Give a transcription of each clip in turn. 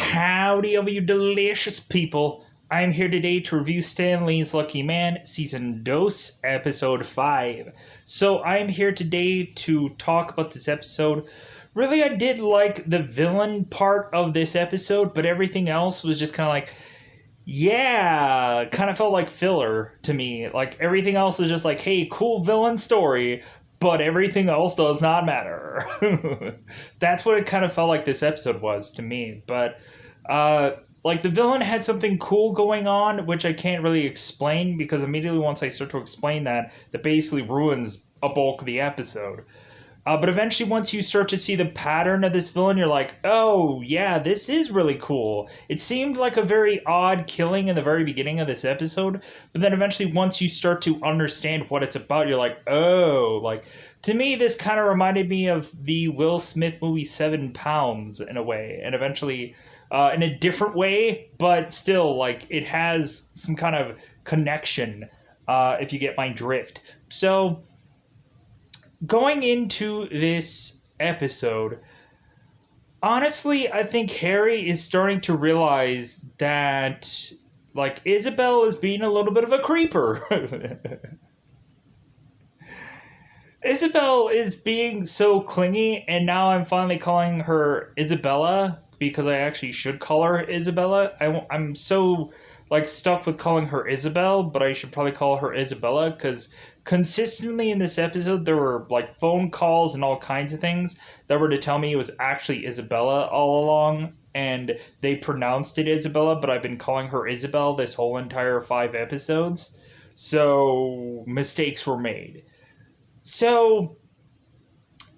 Howdy, all you delicious people. I'm here today to review Stan Lee's Lucky Man, Season 2, Episode 5. So I'm here today to talk about this episode. Really, I did like the villain part of this episode, but everything else was just kind of like, yeah, kind of felt like filler to me. Like, everything else is just like, hey, cool villain story, but everything else does not matter. That's what it kind of felt like this episode was to me. But, like, the villain had something cool going on, which I can't really explain, because immediately once I start to explain that basically ruins a bulk of the episode. But eventually, once you start to see the pattern of this villain, you're like, oh, yeah, this is really cool. It seemed like a very odd killing in the very beginning of this episode, but then eventually, once you start to understand what it's about, you're like, oh, like, to me, this kind of reminded me of the Will Smith movie 7 Pounds in a way, and eventually, in a different way, but still, like, it has some kind of connection, if you get my drift. So, going into this episode, honestly, I think Harry is starting to realize that, like, Isabel is being a little bit of a creeper. Isabel is being so clingy, and now I'm finally calling her Isabella, because I actually should call her Isabella. I'm so, like, stuck with calling her Isabel, but I should probably call her Isabella, because consistently in this episode, there were, like, phone calls and all kinds of things that were to tell me it was actually Isabella all along, and they pronounced it Isabella, but I've been calling her Isabel this whole entire 5 episodes, so mistakes were made. So,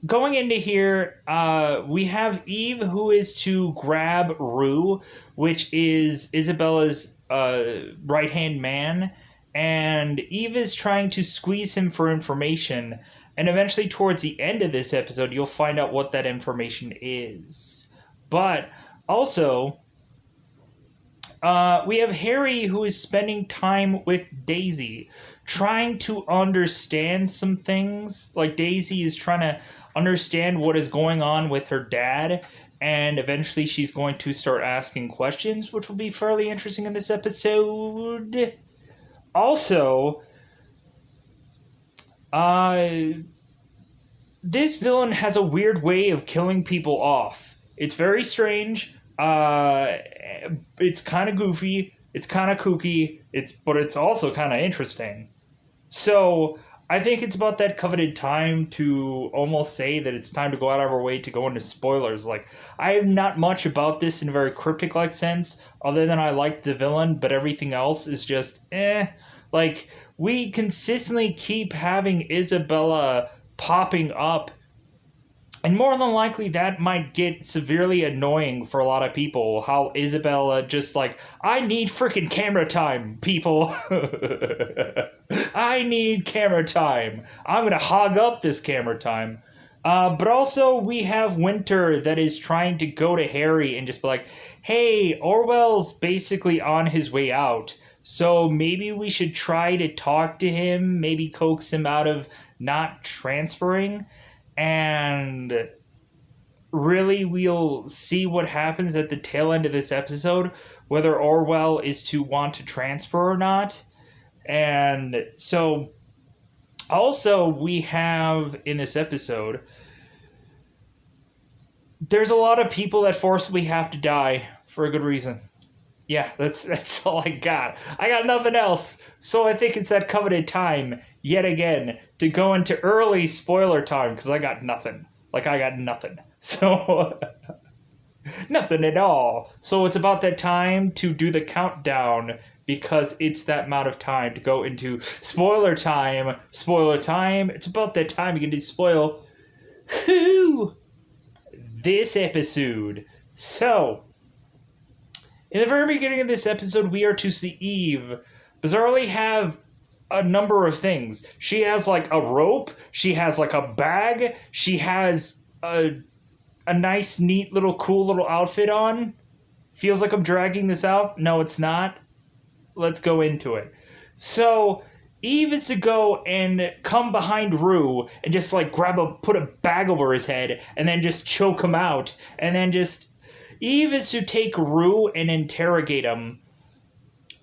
going into here, we have Eve, who is to grab Rue, which is Isabella's right-hand man, and Eve is trying to squeeze him for information, and eventually towards the end of this episode, you'll find out what that information is. But also, we have Harry, who is spending time with Daisy, trying to understand some things. Like, Daisy is trying to understand what is going on with her dad, and eventually she's going to start asking questions, which will be fairly interesting in this episode. Also, this villain has a weird way of killing people off. It's very strange. It's kind of goofy. It's kind of kooky. But it's also kind of interesting. So, I think it's about that coveted time to almost say that it's time to go out of our way to go into spoilers. Like, I have not much about this in a very cryptic-like sense, other than I like the villain, but everything else is just, Like, we consistently keep having Isabella popping up, and more than likely that might get severely annoying for a lot of people, how Isabella just like, I need freaking camera time, people. I need camera time. I'm going to hog up this camera time. But also we have Winter that is trying to go to Harry and just be like, hey, Orwell's basically on his way out, so maybe we should try to talk to him, maybe coax him out of not transferring. And really, we'll see what happens at the tail end of this episode, whether Orwell is to want to transfer or not. And so, also, we have in this episode, there's a lot of people that forcibly have to die for a good reason. Yeah, that's all I got. I got nothing else. So I think it's that coveted time, yet again, to go into early spoiler time, because I got nothing. Like, I got nothing. So, nothing at all. So it's about that time to do the countdown, because it's that amount of time to go into spoiler time. Spoiler time. It's about that time you can do spoil this episode. So, in the very beginning of this episode, we are to see Eve bizarrely have a number of things. She has, like, a rope. She has, like, a bag. She has a nice, neat, little, cool little outfit on. Feels like I'm dragging this out. No, it's not. Let's go into it. So, Eve is to go and come behind Rue and just, like, put a bag over his head and then just choke him out. And then just Eve is to take Rue and interrogate him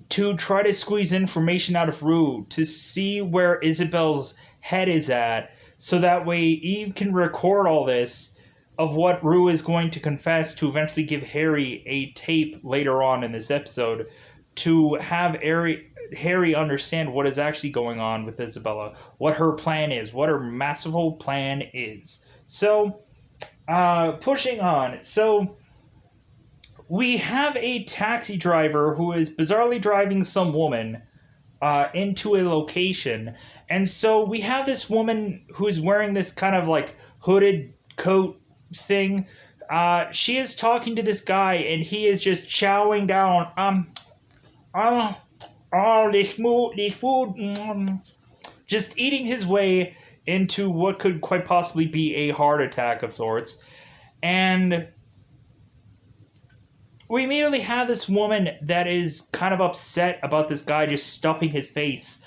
to try to squeeze information out of Rue to see where Isabel's head is at, so that way Eve can record all this of what Rue is going to confess to eventually give Harry a tape later on in this episode to have Harry understand what is actually going on with Isabella, what her plan is, what her masterful plan is. So, pushing on. So, we have a taxi driver who is bizarrely driving some woman into a location. And so we have this woman who's wearing this kind of like hooded coat thing. She is talking to this guy, and he is just chowing down. This food. Just eating his way into what could quite possibly be a heart attack of sorts. And we immediately have this woman that is kind of upset about this guy just stuffing his face.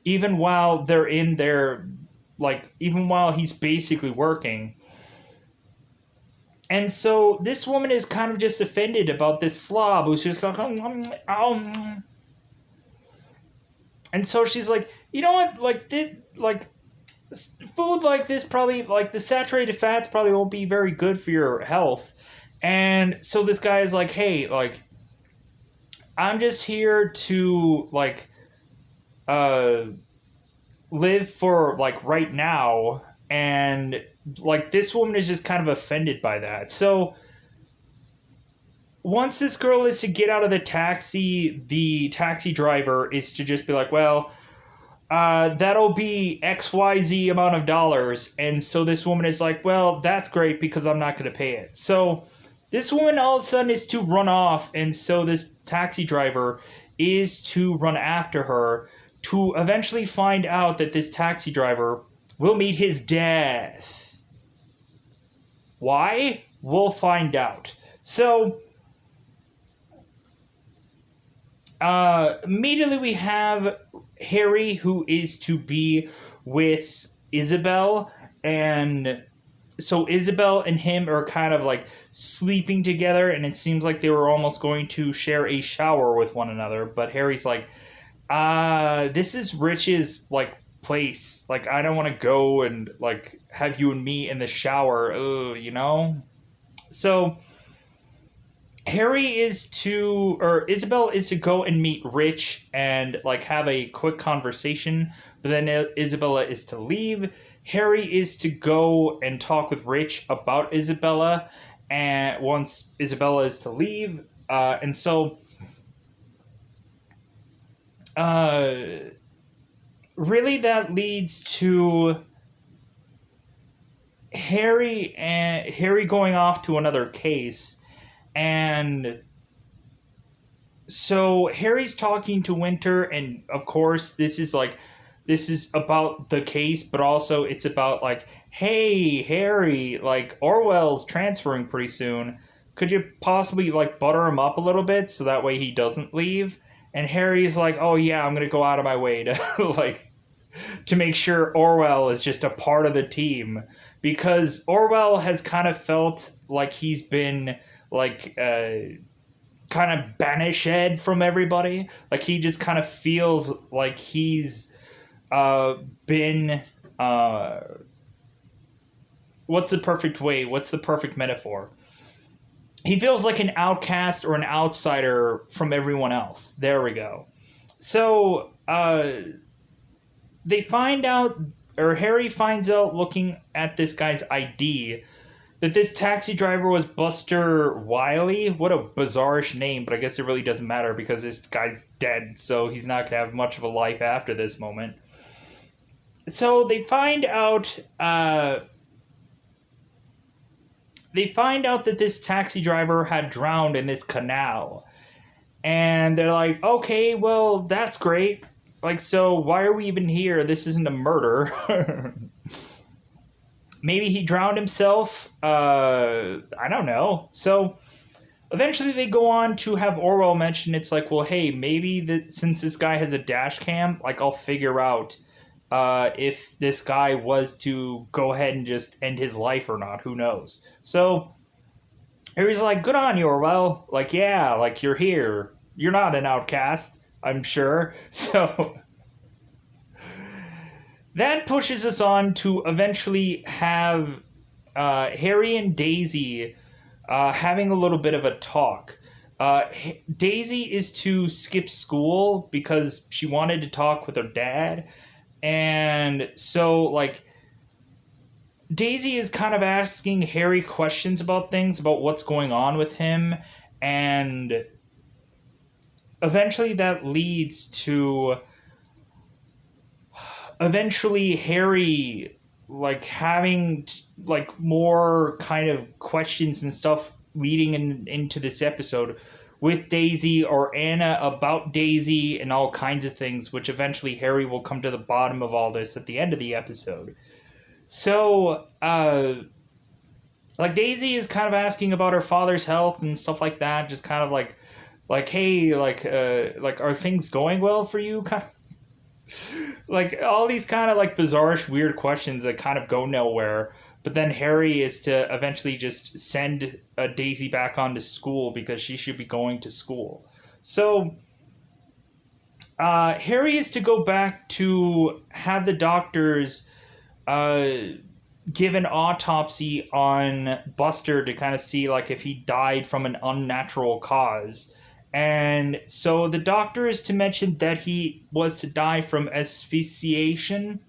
Even while they're in there, like, even while he's basically working. And so this woman is kind of just offended about this slob who's just like, and so she's like, you know what, food like this probably, like, the saturated fats probably won't be very good for your health. And so this guy is like, hey, like, I'm just here to, like, live for, like, right now. And, like, this woman is just kind of offended by that. So once this girl is to get out of the taxi driver is to just be like, well, that'll be XYZ amount of dollars. And so this woman is like, well, that's great because I'm not going to pay it. So this woman all of a sudden is to run off, and so this taxi driver is to run after her to eventually find out that this taxi driver will meet his death. Why? We'll find out. So, immediately we have Harry, who is to be with Isabel, and so Isabel and him are kind of like sleeping together, and it seems like they were almost going to share a shower with one another, but Harry's like, this is Rich's, like, place. Like, I don't want to go and, like, have you and me in the shower, you know? So Isabel is to go and meet Rich and, like, have a quick conversation, but then Isabella is to leave. Harry is to go and talk with Rich about Isabella, and once Isabella is to leave, and so really that leads to Harry going off to another case. And so Harry's talking to Winter, and of course this is about the case, but also it's about, like, hey, Harry, like, Orwell's transferring pretty soon. Could you possibly, like, butter him up a little bit so that way he doesn't leave? And Harry's like, oh yeah, I'm going to go out of my way to, like, to make sure Orwell is just a part of the team. Because Orwell has kind of felt like he's been, like, kind of banished from everybody. Like, he just kind of feels like he's been, what's the perfect metaphor? He feels like an outcast or an outsider from everyone else. There we go. So, they find out, or Harry finds out looking at this guy's ID, that this taxi driver was Buster Wiley. What a bizarrish name, but I guess it really doesn't matter because this guy's dead, so he's not going to have much of a life after this moment. So they find out that this taxi driver had drowned in this canal. And they're like, okay, well, that's great. Like, so why are we even here? This isn't a murder. Maybe he drowned himself. I don't know. So eventually they go on to have Orwell mention, it's like, well, hey, maybe since this guy has a dash cam, like, I'll figure out if this guy was to go ahead and just end his life or not. Who knows? So Harry's like, good on you, Orwell. Like, yeah, like you're here. You're not an outcast, I'm sure. So that pushes us on to eventually have Harry and Daisy having a little bit of a talk. Daisy is to skip school because she wanted to talk with her dad. And so, like, Daisy is kind of asking Harry questions about things, about what's going on with him. And eventually that leads to eventually Harry like having like more kind of questions and stuff leading into this episode with Daisy or Anna about Daisy and all kinds of things, which eventually Harry will come to the bottom of all this at the end of the episode. So, like Daisy is kind of asking about her father's health and stuff like that, just kind of like hey, like are things going well for you? Kind of like all these kind of like bizarrish weird questions that kind of go nowhere, but then Harry is to eventually just send Daisy back on to school because she should be going to school. So Harry is to go back to have the doctors uh, give an autopsy on Buster to kind of see like if he died from an unnatural cause. And so the doctor is to mention that he was to die from asphyxiation,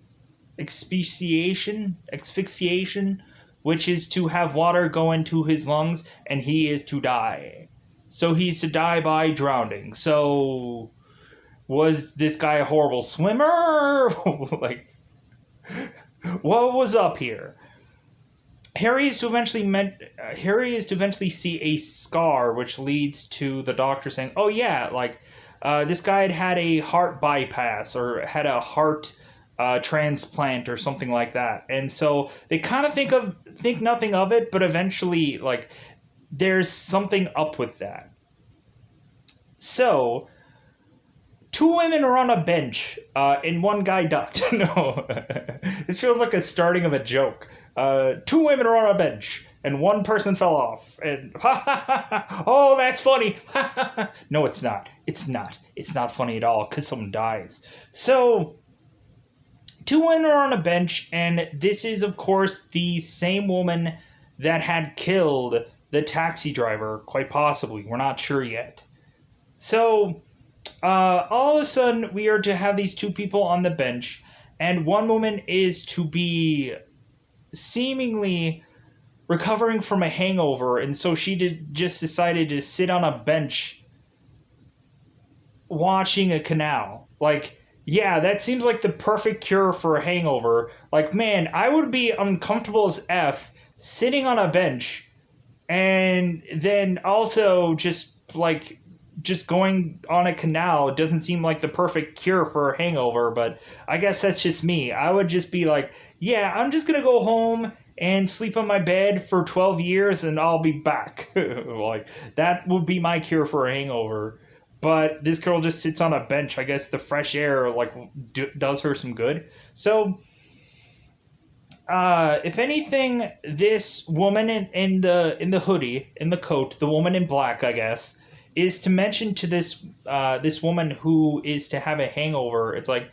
which is to have water go into his lungs, and he is to die. So he's to die by drowning. So was this guy a horrible swimmer? Like, what was up here? Harry is to eventually see a scar, which leads to the doctor saying, "Oh yeah, like this guy had a heart bypass or had a heart transplant or something like that." And so they kind of think nothing of it, but eventually, like there's something up with that. So two women are on a bench, and one guy ducked. No, this feels like a starting of a joke. Two women are on a bench, and one person fell off. And oh, that's funny. No, it's not. It's not. It's not funny at all because someone dies. So two women are on a bench, and this is, of course, the same woman that had killed the taxi driver. Quite possibly, we're not sure yet. So all of a sudden, we are to have these two people on the bench, and one woman is to be seemingly recovering from a hangover, and so she just decided to sit on a bench watching a canal. Like, yeah, that seems like the perfect cure for a hangover. Like, man, I would be uncomfortable as F sitting on a bench and then also just going on a canal doesn't seem like the perfect cure for a hangover, but I guess that's just me. I would just be like, yeah, I'm just going to go home and sleep on my bed for 12 years and I'll be back. Like, that would be my cure for a hangover. But this girl just sits on a bench. I guess the fresh air, like, does her some good. So, if anything, this woman in the hoodie, in the coat, the woman in black, I guess, is to mention to this woman who is to have a hangover. It's like,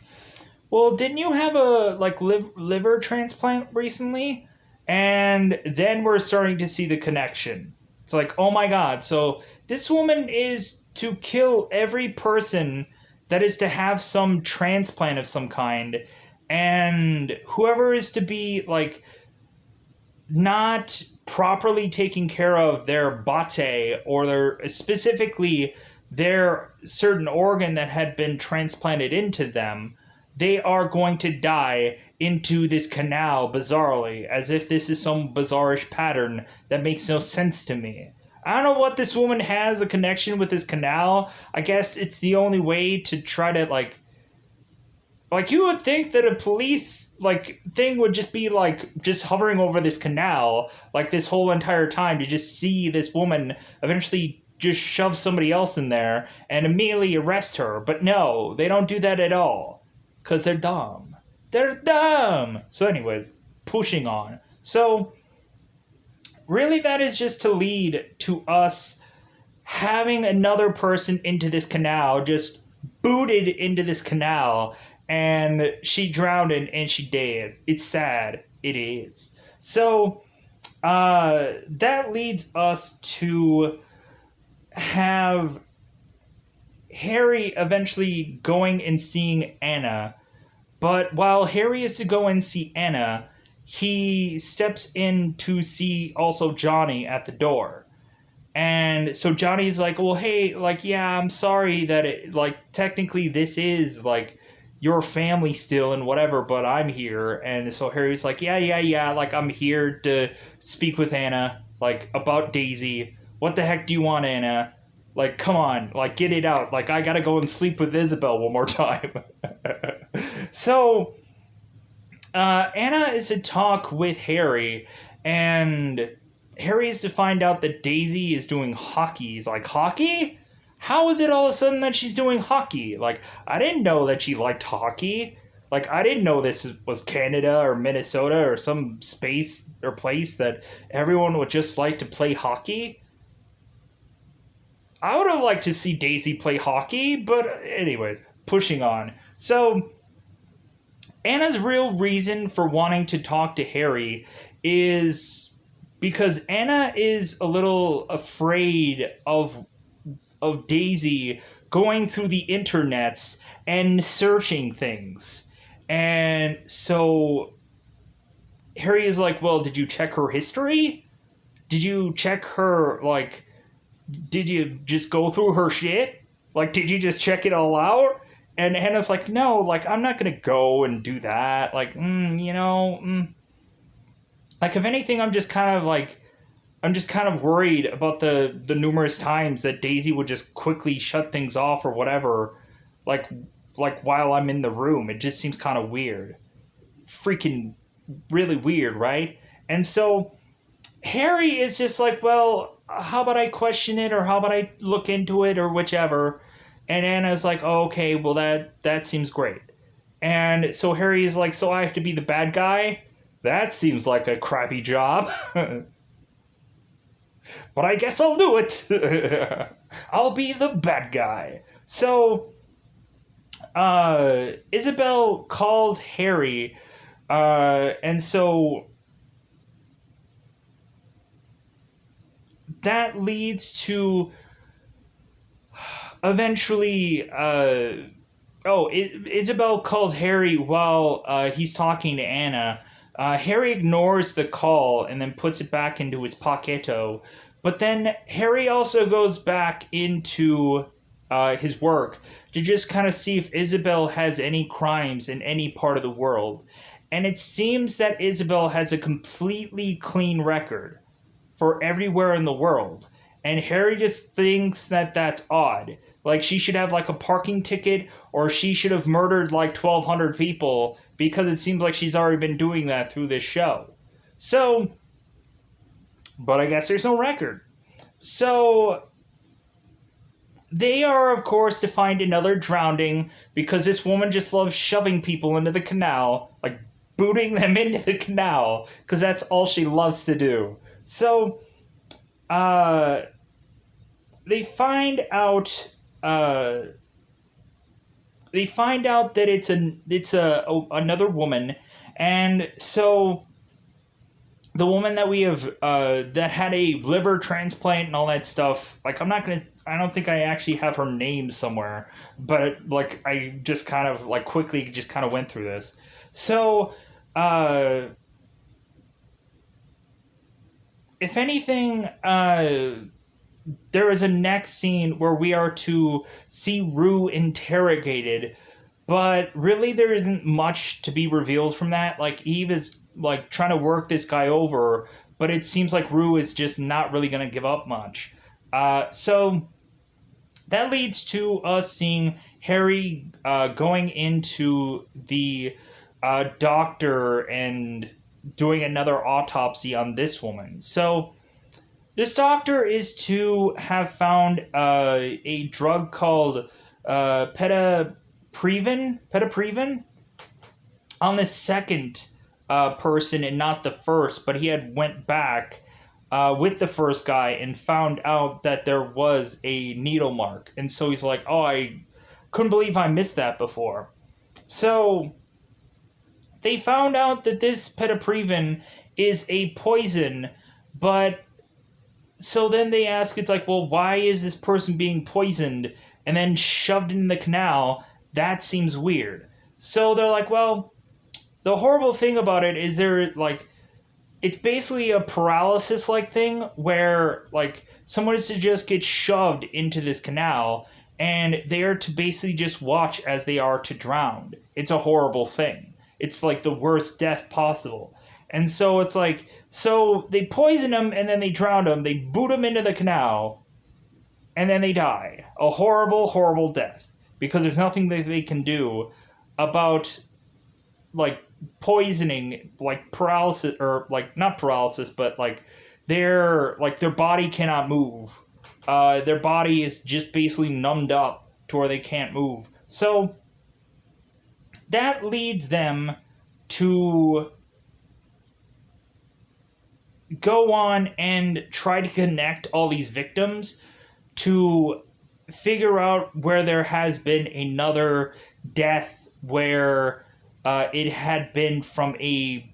well, didn't you have a like liver transplant recently? And then we're starting to see the connection. It's like, oh my god! So this woman is to kill every person that is to have some transplant of some kind, and whoever is to be like not properly taking care of their bate or their specifically their certain organ that had been transplanted into them, they are going to die into this canal bizarrely, as if this is some bizarrish pattern that makes no sense to me. I don't know what this woman has a connection with this canal. I guess it's the only way to try to like you would think that a police like thing would just be like just hovering over this canal like this whole entire time to just see this woman eventually just shove somebody else in there and immediately arrest her. But no, they don't do that at all because they're dumb. They're dumb. So anyways, pushing on. So really that is just to lead to us having another person into this canal, just booted into this canal, and she drowned and she died. It's sad. It is. So that leads us to have Harry eventually going and seeing Anna. But while Harry is to go and see Anna, he steps in to see also Johnny at the door. And so Johnny's like, well, hey, like, yeah, I'm sorry that it, like, technically this is, like, your family still and whatever, but I'm here. And so Harry's like, yeah, like, I'm here to speak with Anna, like, about Daisy. What the heck do you want, Anna? Like, come on, like, get it out. Like, I gotta go and sleep with Isabel one more time. So, Anna is to talk with Harry, and Harry is to find out that Daisy is doing hockey. He's like, hockey? How is it all of a sudden that she's doing hockey? Like, I didn't know that she liked hockey. Like, I didn't know this was Canada or Minnesota or some space or place that everyone would just like to play hockey. I would have liked to see Daisy play hockey, but anyways, pushing on. So, Anna's real reason for wanting to talk to Harry is because Anna is a little afraid of Daisy going through the internets and searching things. And so Harry is like, well, did you check her history? Did you check her, like, did you just go through her shit? Like, did you just check it all out? And Anna's like, no, like, I'm not gonna go and do that. Like, like, if anything, I'm just kind of worried about the numerous times that Daisy would just quickly shut things off or whatever, like, while I'm in the room. It just seems kind of weird. Freaking really weird, right? And so Harry is just like, well, how about I question it, or how about I look into it, or whichever. And Anna's like, oh, okay, well, that seems great. And so Harry is like, so I have to be the bad guy? That seems like a crappy job. But I guess I'll do it. I'll be the bad guy. So Isabel calls Harry, and so that leads to eventually Isabel calls Harry while he's talking to Anna. Harry ignores the call and then puts it back into his pocketto. But then Harry also goes back into his work to just kind of see if Isabel has any crimes in any part of the world. And it seems that Isabel has a completely clean record for everywhere in the world. And Harry just thinks that that's odd. Like, she should have, like, a parking ticket, or she should have murdered, like, 1,200 people, because it seems like she's already been doing that through this show. So, but I guess there's no record. So, they are, of course, to find another drowning, because this woman just loves shoving people into the canal, like, booting them into the canal, because that's all she loves to do. So, they find out that it's another woman, and so the woman that we have that had a liver transplant and all that stuff. Like, I don't think I actually have her name somewhere, but like, I just kind of like quickly just kind of went through this. So if anything, there is a next scene where we are to see Rue interrogated, but really there isn't much to be revealed from that. Like, Eve is like trying to work this guy over, but it seems like Rue is just not really going to give up much. So that leads to us seeing Harry going into the doctor and doing another autopsy on this woman. So this doctor is to have found a drug called Petaprevin on the second person and not the first, but he had went back with the first guy and found out that there was a needle mark. And so he's like, oh, I couldn't believe I missed that before. So they found out that this Penry-Jones is a poison, but so then they ask, it's like, well, why is this person being poisoned and then shoved in the canal? That seems weird. So they're like, well, the horrible thing about it is it's basically a paralysis like thing where someone is to just get shoved into this canal and they are to basically just watch as they are to drown. It's a horrible thing. It's like the worst death possible. And so it's like, so they poison him and then they drown him. They boot him into the canal and then they die. A horrible, horrible death. Because there's nothing that they can do about poisoning, paralysis, or not paralysis, but their body cannot move. Their body is just basically numbed up to where they can't move. So that leads them to go on and try to connect all these victims to figure out where there has been another death where it had been from a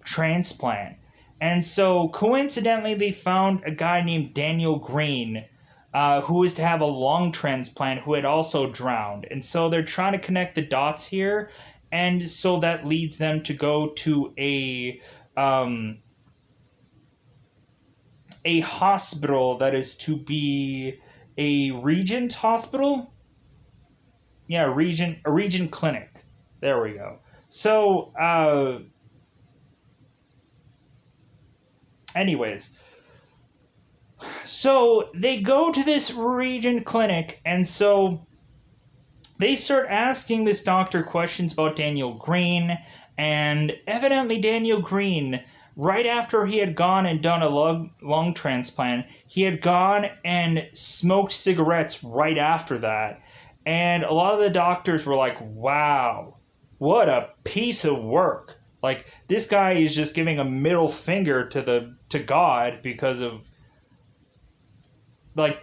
transplant. And so coincidentally they found a guy named Daniel Green who was to have a lung transplant who had also drowned. And so they're trying to connect the dots here, and so that leads them to go to a hospital that is to be a Regent hospital. Yeah, a Regent clinic. There we go. So, anyways, so they go to this Regent clinic, and so they start asking this doctor questions about Daniel Green, and evidently Daniel Green, right after he had gone and done a lung transplant, he had gone and smoked cigarettes right after that. And a lot of the doctors were like, wow, what a piece of work. This guy is just giving a middle finger to God because of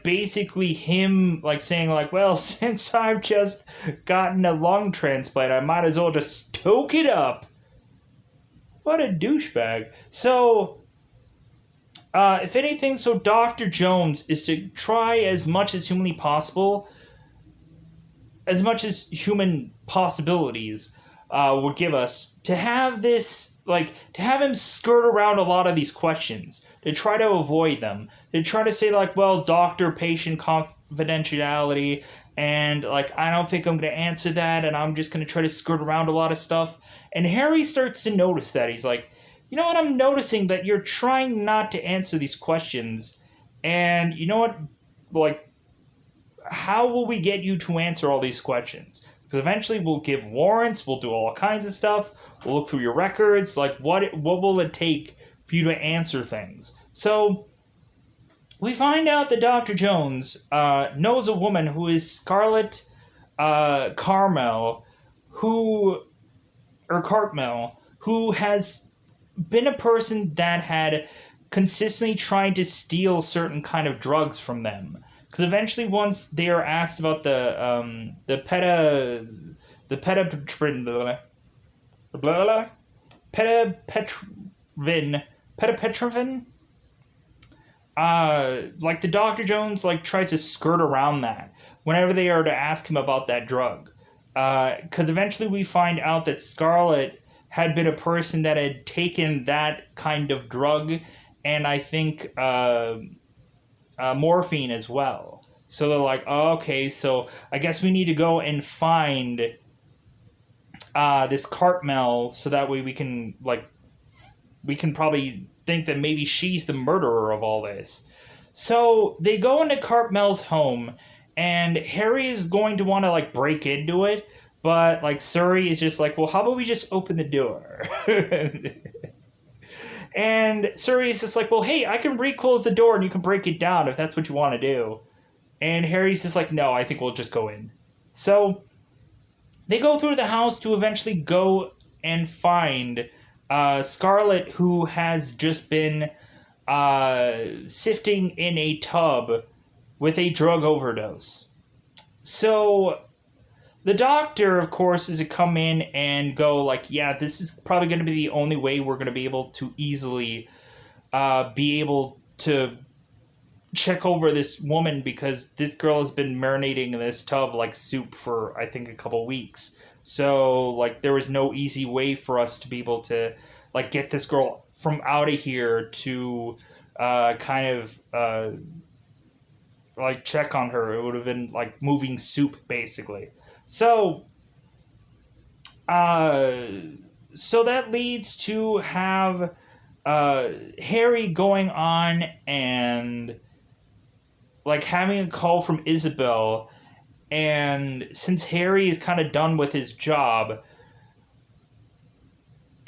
basically him saying well, since I've just gotten a lung transplant, I might as well just stoke it up. What a douchebag. So if anything, so Dr. Jones is to try as much as humanly possible, as much as human possibilities would give us, to have this, to have him skirt around a lot of these questions, to try to avoid them, to try to say, well, doctor-patient confidentiality, and, I don't think I'm going to answer that, and I'm just going to try to skirt around a lot of stuff. And Harry starts to notice that. He's like, you know what, I'm noticing that you're trying not to answer these questions, and you know what, how will we get you to answer all these questions? Because eventually we'll give warrants, we'll do all kinds of stuff, we'll look through your records, what will it take for you to answer things? So we find out that Dr. Jones knows a woman who is Scarlett Carmel, who has been a person that had consistently tried to steal certain kind of drugs from them. Because eventually, once they are asked about the Penry-Jones, the Dr. Jones tries to skirt around that whenever they are to ask him about that drug. Because eventually we find out that Scarlett had been a person that had taken that kind of drug, and I think morphine as well. So they're like, oh, okay, so I guess we need to go and find this Cartmel, so that way we can probably think that maybe she's the murderer of all this. So they go into Cartmel's home, and Harry is going to want to break into it, but Surrey is just well, how about we just open the door? And Surrey is just well, hey, I can reclose the door and you can break it down if that's what you want to do. And Harry's just no, I think we'll just go in. So they go through the house to eventually go and find Scarlett, who has just been sifting in a tub with a drug overdose. So the doctor, of course, is to come in and go like, yeah, this is probably going to be the only way we're going to be able to easily be able to check over this woman, because this girl has been marinating in this tub like soup for I think a couple weeks. So like there was no easy way for us to be able to like get this girl from out of here to kind of like check on her. It would have been like moving soup basically. So uh, so that leads to have Harry going on and like having a call from Isabel, and since Harry is kind of done with his job,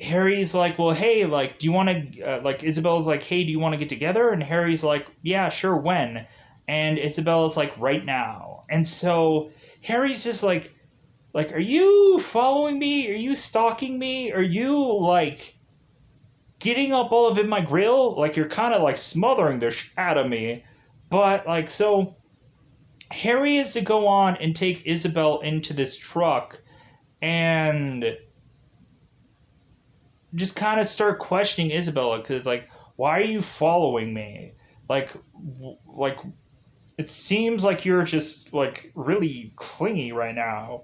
Harry's like, well, hey, like, do you want to, like, Isabel's like, hey, do you want to get together? And Harry's like, yeah, sure, when? And Isabella's like, right now. And so Harry's just like, are you following me? Are you stalking me? Are you, like, getting up all up in my grill? Like, you're kind of, like, smothering the shit out of me. But, like, so Harry is to go on and take Isabel into this truck and just kind of start questioning Isabella, because like, why are you following me? Like, like it seems like you're just like really clingy right now.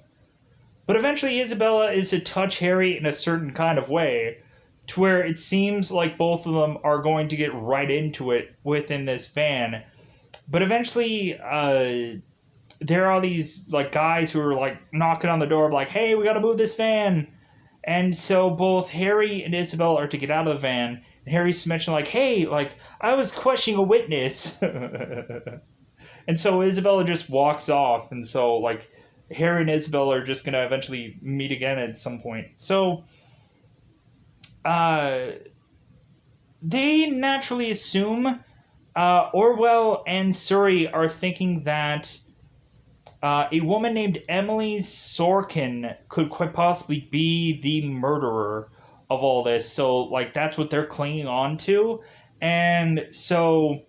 But eventually, Isabella is to touch Harry in a certain kind of way, to where it seems like both of them are going to get right into it within this van. But eventually, there are these like guys who are like knocking on the door, like, "Hey, we got to move this van." And so both Harry and Isabel are to get out of the van. And Harry's mentioned like, "Hey, like I was questioning a witness." And so Isabella just walks off. And so like Harry and Isabel are just gonna eventually meet again at some point. So uh, they naturally assume Orwell and Surrey are thinking that a woman named Emily Sorkin could quite possibly be the murderer of all this. So, like, that's what they're clinging on to. And so,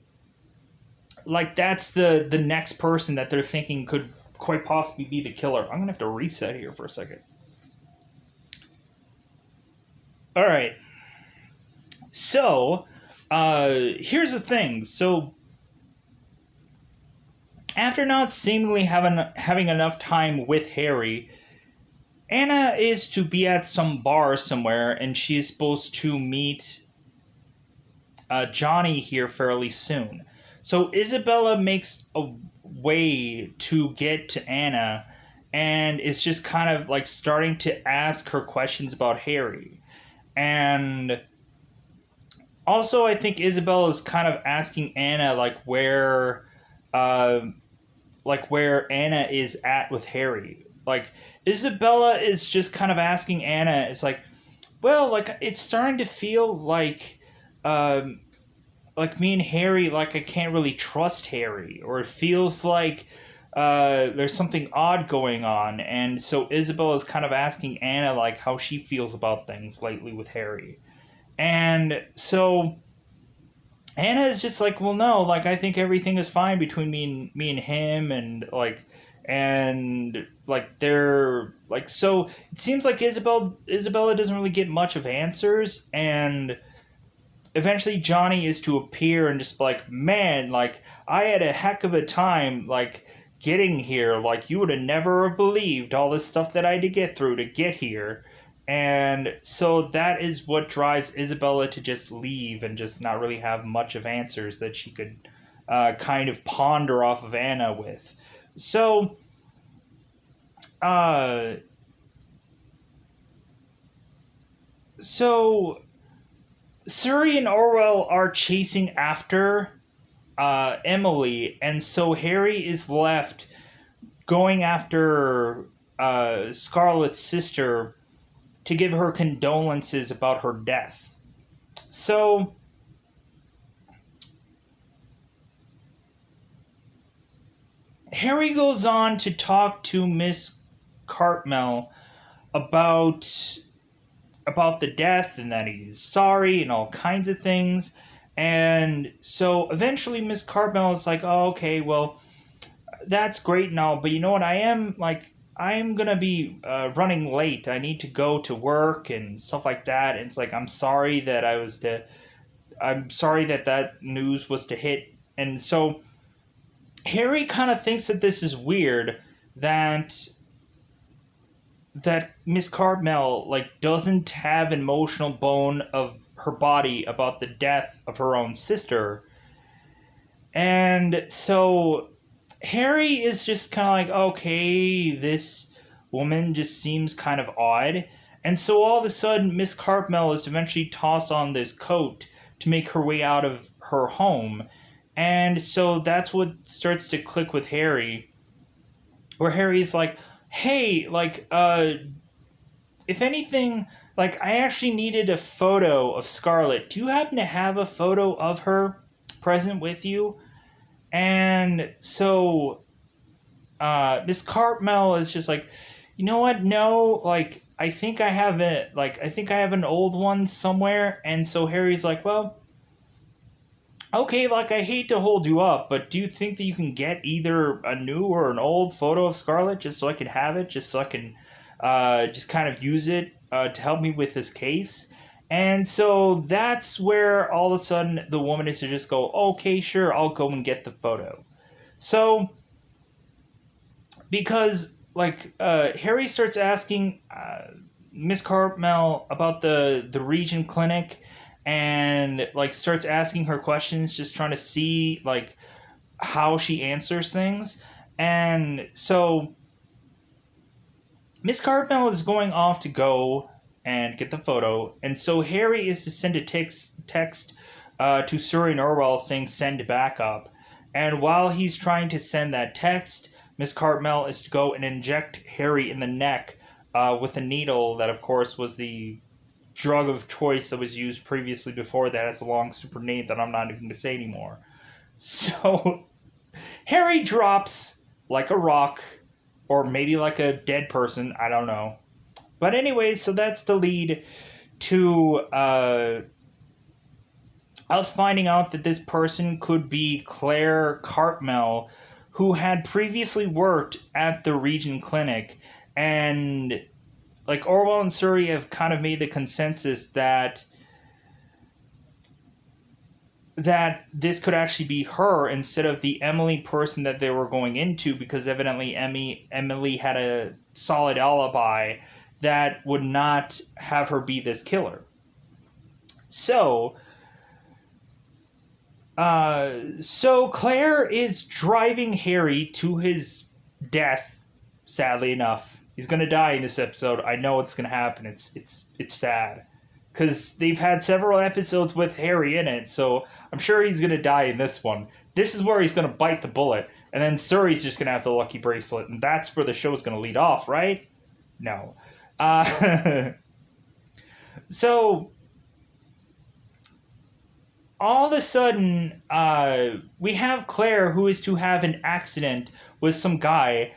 like, that's the next person that they're thinking could quite possibly be the killer. I'm going to have to reset here for a second. All right. So, here's the thing. So, after not seemingly having enough time with Harry, Anna is to be at some bar somewhere, and she is supposed to meet Johnny here fairly soon. So Isabella makes a way to get to Anna, and is just kind of like starting to ask her questions about Harry. And also, I think Isabella is kind of asking Anna uh, like where Anna is at with Harry. Like Isabella is just kind of asking Anna, it's well, like it's starting to feel um like me and Harry, like I can't really trust Harry, or it feels like there's something odd going on. And so Isabella is kind of asking Anna like how she feels about things lately with Harry. And so Anna is just like, well, no, like I think everything is fine between me and him, and like they're like, so it seems like Isabella doesn't really get much of answers. And eventually Johnny is to appear and just like, man, like I had a heck of a time like getting here. Like you would have never have believed all this stuff that I had to get through to get here. And so that is what drives Isabella to just leave and just not really have much of answers that she could kind of ponder off of Anna with. So, uh, so Surrey and Orwell are chasing after Emily, and so Harry is left going after Scarlett's sister to give her condolences about her death. So, Harry goes on to talk to Miss Cartmel about the death, and that he's sorry and all kinds of things. And so eventually Miss Cartmel is like, oh, okay, well, that's great and all, but you know what? I'm gonna be running late. I need to go to work and stuff like that. And it's like, I'm sorry that that news was to hit. And so Harry kind of thinks that this is weird that Miss Cartmel like doesn't have an emotional bone of her body about the death of her own sister. And so Harry is just kind of like, okay, this woman just seems kind of odd. And so all of a sudden, Miss Cartmel is eventually tossed on this coat to make her way out of her home. And so that's what starts to click with Harry, where Harry's like, hey, like, if anything, like, I actually needed a photo of Scarlet. Do you happen to have a photo of her present with you? And so Miss Cartmel is just like, you know what? No, like I think I have an old one somewhere. And so Harry's like, well, okay, like I hate to hold you up, but do you think that you can get either a new or an old photo of Scarlet just so I can have it, just so I can just kind of use it to help me with this case? And so that's where all of a sudden the woman is to just go, okay, sure, I'll go and get the photo. So because Harry starts asking Miss Cartmel about the region clinic, and like starts asking her questions, just trying to see like how she answers things. And so Miss Cartmel is going off to go and get the photo, and so Harry is to send a text to Surrey and Orwell saying send backup. And while he's trying to send that text, Miss Cartmel is to go and inject Harry in the neck with a needle that, of course, was the drug of choice that was used previously before that. Has a long super name that I'm not even going to say anymore. So Harry drops like a rock, or maybe like a dead person. I don't know. But anyways, so that's the lead to us finding out that this person could be Claire Cartmel, who had previously worked at the Region Clinic. And like Orwell and Surrey have kind of made the consensus that this could actually be her instead of the Emily person that they were going into, because evidently Emily had a solid alibi that would not have her be this killer. So Claire is driving Harry to his death. Sadly enough, he's gonna die in this episode. I know it's gonna happen. It's sad because they've had several episodes with Harry in it, so I'm sure he's gonna die in this one. This is where he's gonna bite the bullet, and then Surrey's just gonna have the lucky bracelet, and that's where the show's gonna lead off, right? No. So all of a sudden, we have Claire, who is to have an accident with some guy.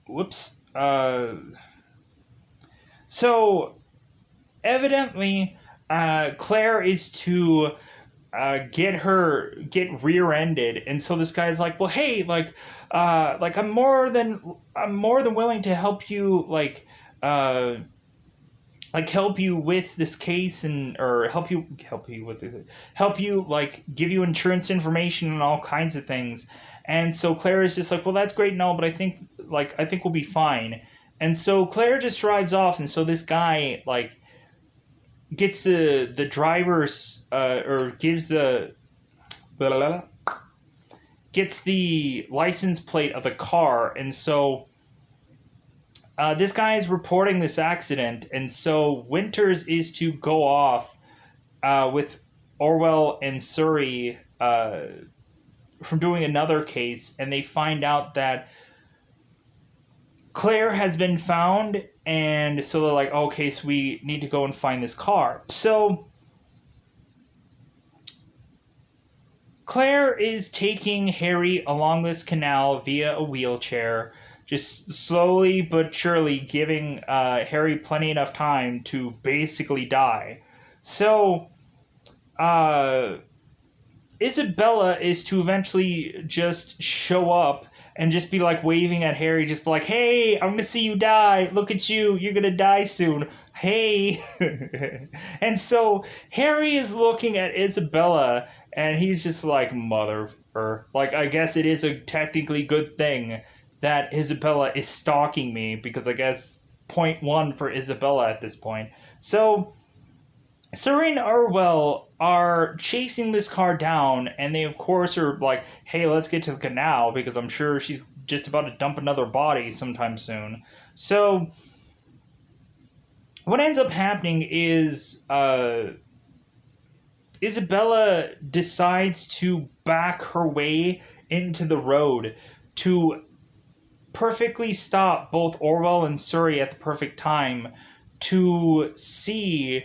Whoops. So evidently, Claire is to get rear-ended, and so this guy's like, well, hey, like I'm more than willing to help you, help you with this case, and or help you like give you insurance information and all kinds of things. And so Claire is just like, well, that's great and all, but I think we'll be fine. And so Claire just drives off, and so this guy like gets the driver's or gives the gets the license plate of the car. And so this guy is reporting this accident, and so Winters is to go off with Orwell and Surrey from doing another case, and they find out that Claire has been found, and so they're like, okay, so we need to go and find this car. So Claire is taking Harry along this canal via a wheelchair, just slowly but surely giving Harry plenty enough time to basically die. So uh, Isabella is to eventually just show up and just be like waving at Harry, just be like, "Hey, I'm gonna see you die. Look at you. You're gonna die soon. Hey." And so Harry is looking at Isabella and he's just like, "Mother," or like, I guess it is a technically good thing that Isabella is stalking me, because I guess point one for Isabella at this point. So Surrey and Arwell are chasing this car down, and they, of course, are like, hey, let's get to the canal, because I'm sure she's just about to dump another body sometime soon. So, what ends up happening is Isabella decides to back her way into the road to perfectly stop both Orwell and Surrey at the perfect time to see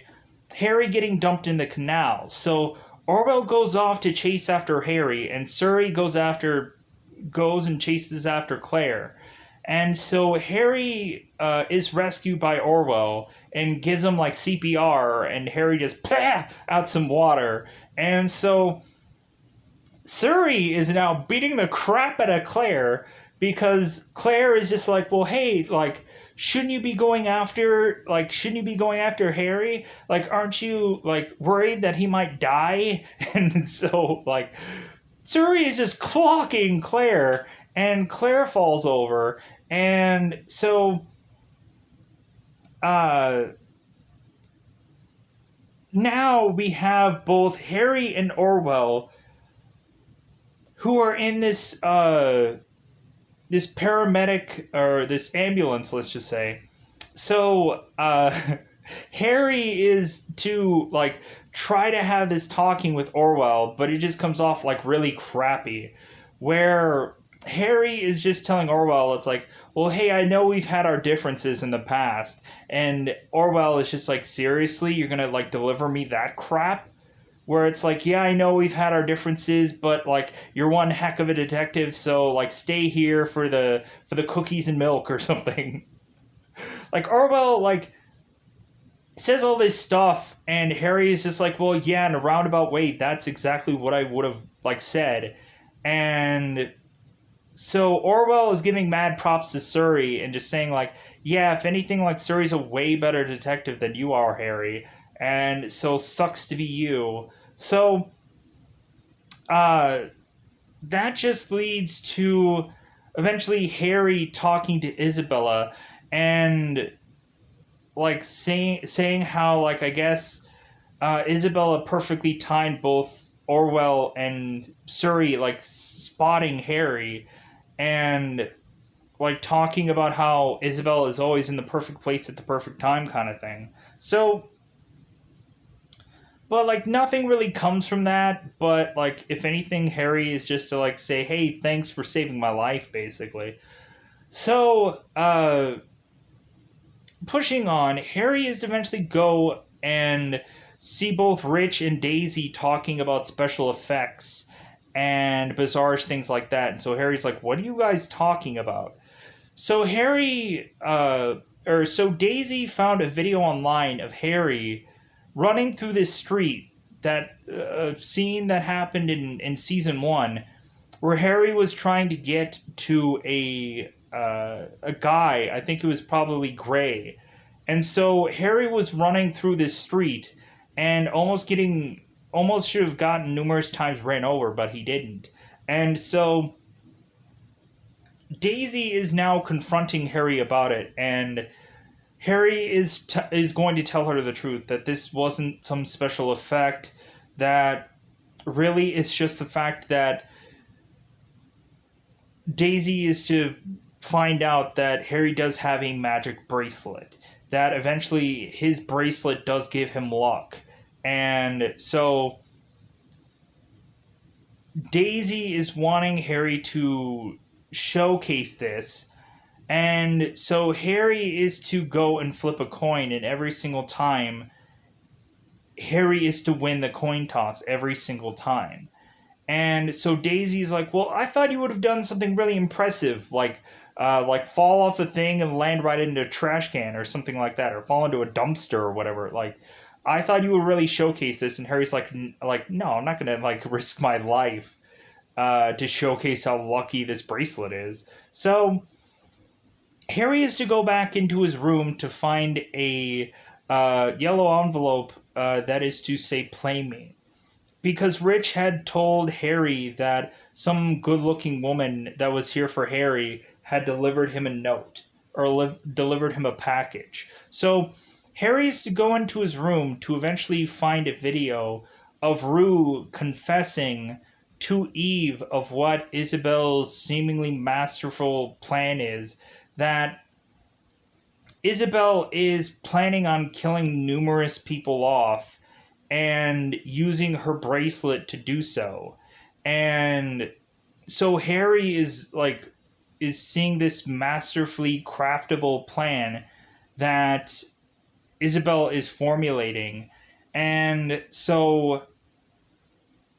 Harry getting dumped in the canal. So Orwell goes off to chase after Harry, and Surrey goes and chases after Claire. And so Harry is rescued by Orwell and gives him like CPR, and Harry just out some water. And so Surrey is now beating the crap out of Claire, because Claire is just like, well, hey, like, shouldn't you be going after Harry? Like, aren't you like worried that he might die? And so like Surrey is just clocking Claire, and Claire falls over, and so uh now we have both Harry and Orwell who are in this paramedic, or this ambulance, let's just say. So Harry is to like try to have this talking with Orwell, but it just comes off like really crappy, where Harry is just telling Orwell, it's like, well, hey, I know we've had our differences in the past, and Orwell is just like, seriously, you're gonna like deliver me that crap? Where it's like, yeah, I know we've had our differences, but like, you're one heck of a detective, so like, stay here for the cookies and milk or something. Like, Orwell like says all this stuff, and Harry is just like, well, yeah, in a roundabout way, that's exactly what I would have like said. And so Orwell is giving mad props to Surrey and just saying like, yeah, if anything, like, Surrey's a way better detective than you are, Harry, and so sucks to be you. So uh that just leads to eventually Harry talking to Isabella, and like saying how, like, I guess Isabella perfectly timed both Orwell and Surrey like spotting Harry, and like talking about how Isabella is always in the perfect place at the perfect time, kind of thing. So, but like nothing really comes from that. But like, if anything, Harry is just to like say, "Hey, thanks for saving my life," basically. So, pushing on, Harry is to eventually go and see both Rich and Daisy talking about special effects and bizarre things like that. And so Harry's like, "What are you guys talking about?" So Daisy found a video online of Harry running through this street, that scene that happened in season one, where Harry was trying to get to a guy. I think it was probably Gray, and so Harry was running through this street and almost should have gotten numerous times ran over, but he didn't. And so Daisy is now confronting Harry about it, and Harry is going to tell her the truth, that this wasn't some special effect, that really it's just the fact that Daisy is to find out that Harry does have a magic bracelet, that eventually his bracelet does give him luck. And so Daisy is wanting Harry to showcase this, and so Harry is to go and flip a coin, and every single time Harry is to win the coin toss every single time. And so Daisy's like, "Well, I thought you would have done something really impressive, like fall off a thing and land right into a trash can or something like that, or fall into a dumpster or whatever. Like, I thought you would really showcase this. And Harry's like, no, I'm not gonna like risk my life to showcase how lucky this bracelet is. So Harry is to go back into his room to find a yellow envelope that is to say Playmate. Because Rich had told Harry that some good looking woman that was here for Harry had delivered him a note or delivered him a package. So Harry's to go into his room to eventually find a video of Rue confessing to Eve of what Isabel's seemingly masterful plan is, that Isabel is planning on killing numerous people off and using her bracelet to do so. And so Harry is seeing this masterfully craftable plan that Isabel is formulating. And so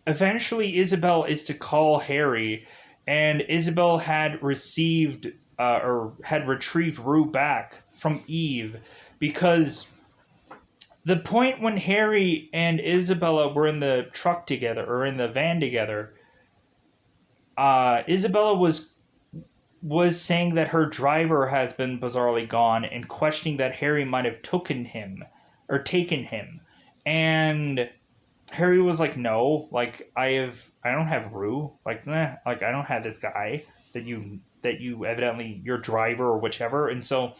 eventually Isabel is to call Harry, and Isabel had received or had retrieved Rue back from Eve, because the point when Harry and Isabella were in the truck together or in the van together, Isabella was saying that her driver has been bizarrely gone and questioning that Harry might have taken him. And Harry was like, no, like I don't have Rue, like like I don't have this guy that you evidently your driver or whichever. And so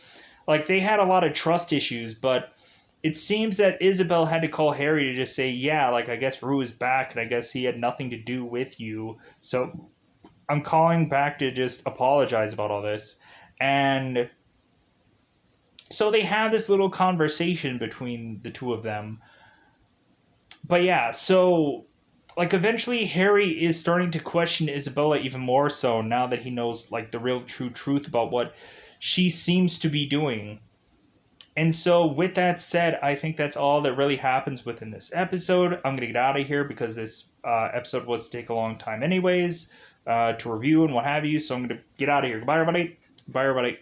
like they had a lot of trust issues, but it seems that Isabel had to call Harry to just say, yeah, like I guess Rue is back and I guess he had nothing to do with you. So I'm calling back to just apologize about all this. And so they have this little conversation between the two of them. But yeah, so like eventually Harry is starting to question Isabella even more so now that he knows like the real true truth about what she seems to be doing. And so with that said, I think that's all that really happens within this episode. I'm going to get out of here because this episode was to take a long time anyways to review and what have you. So I'm going to get out of here. Goodbye, everybody. Bye, everybody.